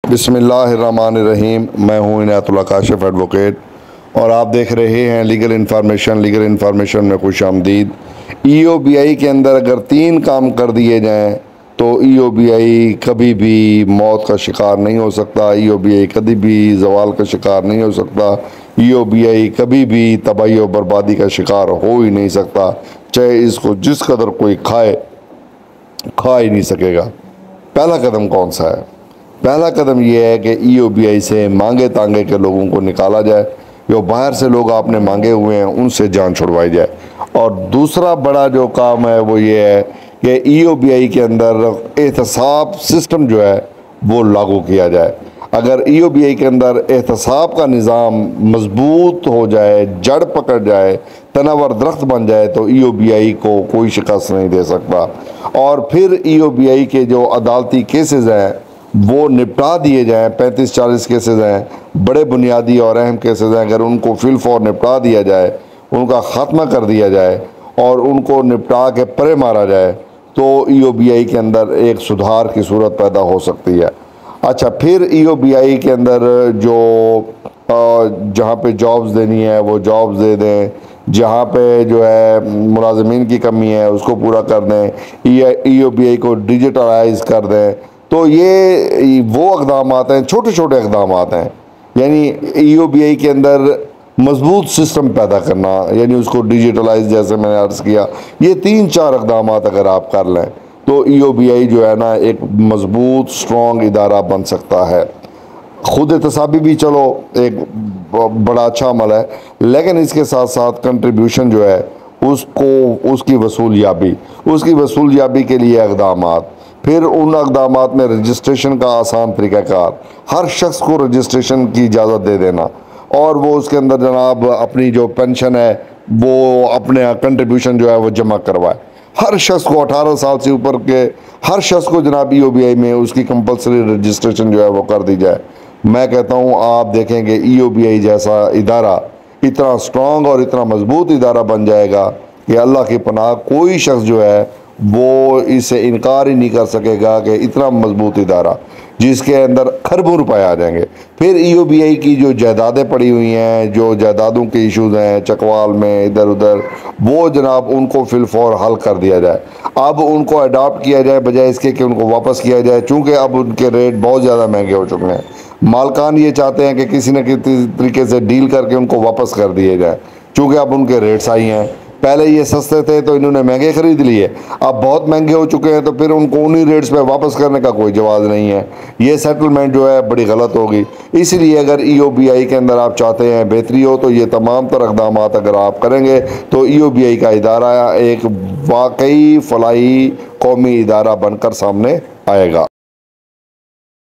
बिस्मिल्लाहिर्रहमानिर्रहीम। मैं हूँ इनायतुल्लाह काशिफ एडवोकेट और आप देख रहे हैं लीगल इन्फॉर्मेशन में खुश आमदीद। EOBI के अंदर अगर 3 काम कर दिए जाएं तो EOBI कभी भी मौत का शिकार नहीं हो सकता, EOBI कभी भी जवाल का शिकार नहीं हो सकता, EOBI कभी भी तबाही और बर्बादी का शिकार हो ही नहीं सकता, चाहे इसको जिस कदर कोई खा ही नहीं सकेगा। पहला कदम कौन सा है? पहला कदम यह है कि EOBI से मांगे तांगे के लोगों को निकाला जाए, जो बाहर से लोग आपने मांगे हुए हैं उनसे जान छुड़वाई जाए। और दूसरा बड़ा जो काम है वो ये है कि EOBI के अंदर एहतसाब सिस्टम जो है वो लागू किया जाए। अगर EOBI के अंदर एहतसाब का निज़ाम मजबूत हो जाए, जड़ पकड़ जाए, तनावर दरख्त बन जाए तो EOBI को कोई शिकस्त नहीं दे सकता। और फिर EOBI के जो अदालती केसेस हैं वो निपटा दिए जाएं। 35-40 केसेस हैं, बड़े बुनियादी और अहम केसेस हैं। अगर उनको फिल फॉर निपटा दिया जाए, उनका ख़त्मा कर दिया जाए और उनको निपटा के परे मारा जाए तो EOBI के अंदर एक सुधार की सूरत पैदा हो सकती है। अच्छा, फिर EOBI के अंदर जो जहाँ पे जॉब्स देनी है वो जॉब्स दे दें, जहाँ पे जो है मुलाजमीन की कमी है उसको पूरा कर दें, EOBI को डिजिटलाइज कर दें। तो ये वो इक़दाम हैं, छोटे छोटे इक़दाम हैं, यानी EOBI के अंदर मजबूत सिस्टम पैदा करना, यानी उसको डिजिटलाइज, जैसे मैंने अर्ज़ किया, ये 3-4 इक़दाम अगर आप कर लें तो EOBI जो है ना एक मजबूत स्ट्रॉन्ग इदारा बन सकता है। खुद एहतसाबी भी चलो एक बड़ा अच्छा अमल है, लेकिन इसके साथ साथ कंट्रीब्यूशन जो है उसको उसकी वसूलियाबी के लिए इक़दाम, फिर उन इक़दामात में रजिस्ट्रेशन का आसान तरीक़ाकार, हर शख्स को रजिस्ट्रेशन की इजाज़त दे देना और वो उसके अंदर जनाब अपनी जो पेंशन है वो अपने कंट्रीब्यूशन जो है वो जमा करवाए। हर शख्स को 18 साल से ऊपर के हर शख्स को जनाब EOBI में उसकी कंपलसरी रजिस्ट्रेशन जो है वो कर दी जाए। मैं कहता हूँ आप देखेंगे EOBI जैसा इदारा इतना स्ट्रॉन्ग और इतना मजबूत इदारा बन जाएगा कि अल्लाह की पनाह कोई शख्स जो है वो इससे इनकार ही नहीं कर सकेगा कि इतना मजबूत इदारा जिसके अंदर खरबों रुपए आ जाएंगे। फिर EOBI की जो जायदादें पड़ी हुई हैं, जो जायदादों के इश्यूज़ हैं चकवाल में इधर उधर, वो जनाब उनको फिल फॉर हल कर दिया जाए। अब उनको अडॉप्ट किया जाए बजाय इसके कि उनको वापस किया जाए, चूँकि अब उनके रेट बहुत ज़्यादा महंगे हो चुके हैं। मालकान ये चाहते हैं कि किसी न किसी तरीके से डील करके उनको वापस कर दिए जाए, चूँकि अब उनके रेट्स आई हैं। पहले ये सस्ते थे तो इन्होंने महंगे ख़रीद लिए, अब बहुत महंगे हो चुके हैं तो फिर उनको उन्हीं रेट्स पे वापस करने का कोई जवाब नहीं है। ये सेटलमेंट जो है बड़ी गलत होगी। इसलिए अगर EOBI के अंदर आप चाहते हैं बेहतरी हो तो ये तमाम तर इक़दाम अगर आप करेंगे तो EOBI का इदारा एक वाकई फलाही कौमी इदारा बनकर सामने आएगा।